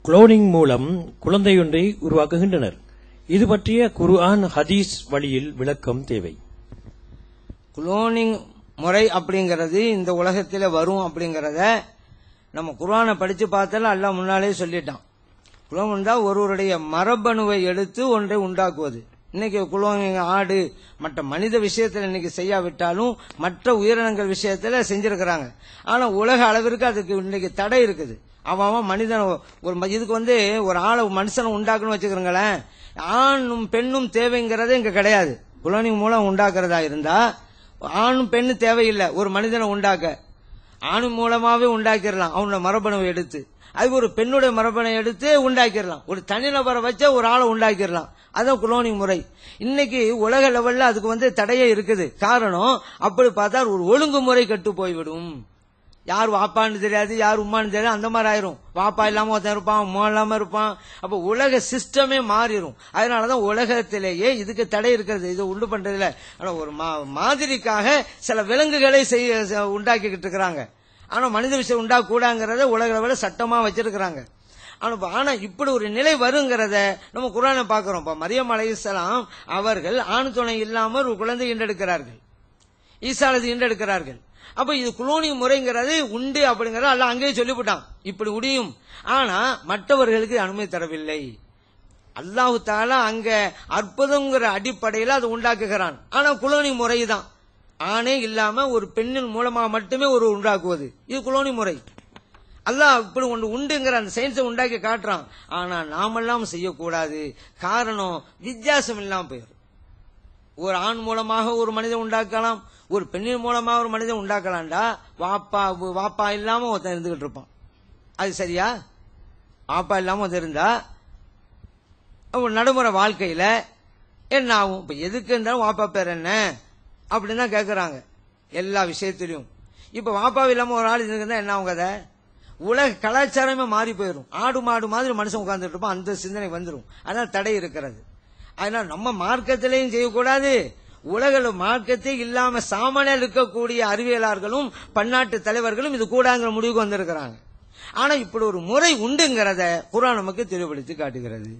Cloning மூலம் குழந்தையொன்றை உருவாக்குகின்றனர். இது பற்றிய குர்ஆன் ஹதீஸ் வழியில் விளக்கம் தேவை. குளோனிங் முறை அப்படிங்கறது இந்த உலகத்தில் வரும் அப்படிங்கறத நம்ம குர்ஆனை படிச்சு பார்த்தாலும் அல்லாஹ் முன்னாலே சொல்லிட்டான். குளோன் தான் ஒருவருடைய மரபணுவை எடுத்து ஒன்றை உண்டாக்குவது. இன்னைக்கு குளோனிங் ஆடு மற்ற மனித விஷயத்துல இன்னைக்கு செய்யாவிட்டாலும் மற்ற உயிரினங்கள் விஷயத்துல செஞ்சிருக்கிறாங்க. ஆனா உலக அளவிற்கு அதுக்கு இன்னைக்கு தடை இருக்குது. அவன் மனிதன் ஒரு இதுக்கு ஒரு ஆளை மனுஷனை உண்டாக்கணும் வச்சுக்கிறீங்களேன், ஆணும் பெண்ணும் தேவைங்கிறதே இங்க கிடையாது. குளோனிங் மூலம் உண்டாக்குறதா இருந்தா ஆணும் பெண்ணு தேவையில்லை. ஒரு மனிதனை உண்டாக்க ஆணு மூலமாவே உண்டாக்கிடலாம். அவனோட மரபணுவை எடுத்து அது ஒரு பெண்ணுடைய மரபணை எடுத்து உண்டாக்கிடலாம். ஒரு தனிநபரை வச்ச ஒரு ஆளை உண்டாக்கிடலாம். அதான் குளோனிங் முறை. இன்னைக்கு உலக லெவல்ல அதுக்கு தடையே இருக்குது. காரணம் அப்படி பார்த்தா ஒரு ஒழுங்குமுறை கட்டு போய்விடும். யார் வாப்பான்னு தெரியாது, யார் உமான்னு தெரியாது, அந்த மாதிரி ஆயிரும். வாப்பா இல்லாம ஒருத்தன் இருப்பான், உமா இல்லாம இருப்பான். அப்ப உலக சிஸ்டமே மாறிடும். அதனாலதான் உலகத்திலேயே இதுக்கு தடை இருக்கிறது. இது உண்டு பண்றதுல ஒரு மாதிரிக்காக சில விலங்குகளை உண்டாக்கிக்கிட்டு இருக்கிறாங்க. ஆனா மனித விஷயம் உண்டாக்க கூடாங்கிறத உலக அளவில் சட்டமா வச்சிருக்கிறாங்க. ஆனா இப்படி ஒரு நிலை வருங்கிறத நம்ம குர்ஆனை பார்க்கிறோம். இப்ப மரியம் அலைஹிஸ்ஸலாம் அவர்கள் ஆண் துணை இல்லாமல் ஒரு குழந்தை ஈண்டெடுக்கிறார்கள், ஈசா அலைஹி ஈண்டெடுக்கிறார்கள். அப்ப இது குளோனிங் முறைங்கிறது உண்டு அப்படிங்கறத அல்லாஹ் அங்கேயே சொல்லிவிட்டான். இப்படி முடியும். ஆனா மற்றவர்களுக்கு அனுமதி தரவில்லை. அல்லாஹு தஆலா அங்க அற்புதங்கிற அடிப்படையில் அதை உண்டாக்குகிறான். ஆனா குளோனிங் முறை தான். ஆணே இல்லாம ஒரு பெண்ணின் மூலமா மட்டுமே ஒரு உண்டாக்குவது, இது குளோனிங் முறை. அல்லாஹ் இப்படி ஒன்று உண்டுங்கிற அந்த சயின்ஸை உண்டாக்கி காட்டுறான். ஆனா நாமெல்லாம் செய்யக்கூடாது. காரணம் வித்தியாசம் இல்லாம போயிடும். ஒரு ஆண் மூலமாக ஒரு மனிதன் உண்டாக்கலாம், ஒரு பெண்ணின் மூலமாக ஒரு மனிதன் உண்டாக்கலாம்டா. வாப்பா இல்லாம ஒருத்தன் இருந்துகிட்டு இருப்பான். அது சரியா? வாப்பா இல்லாம ஒருத்தன் இருந்தா நடைமுறை வாழ்க்கையில என்ன ஆகும்? இப்ப எதுக்கு இருந்தாலும் வாப்பா பேர் என்ன அப்படின்னு தான் கேட்கறாங்க எல்லா விஷயத்திலையும். இப்ப வாப்பா இல்லாம ஒரு ஆள் இருந்தா என்ன ஆகும்? கதை உலக கலாச்சாரமே மாறி போயிடும். ஆடு மாடு மாதிரி மனுஷன் உட்கார்ந்துட்டு இருப்பான். அந்த சிந்தனை வந்துடும். அதனால தடை இருக்கிறது. அதனால நம்ம மார்க்கத்திலையும் செய்யக்கூடாது. உலக மார்க்கத்தை இல்லாம சாமானியில் இருக்கக்கூடிய அறிவியலாளர்களும் பன்னாட்டு தலைவர்களும் இது கூடாங்கிற முடிவுக்கு வந்திருக்கிறாங்க. ஆனா இப்படி ஒரு முறை உண்டுங்கிறத குர்ஆன் நமக்கு தெளிவுபடுத்தி காட்டுகிறது.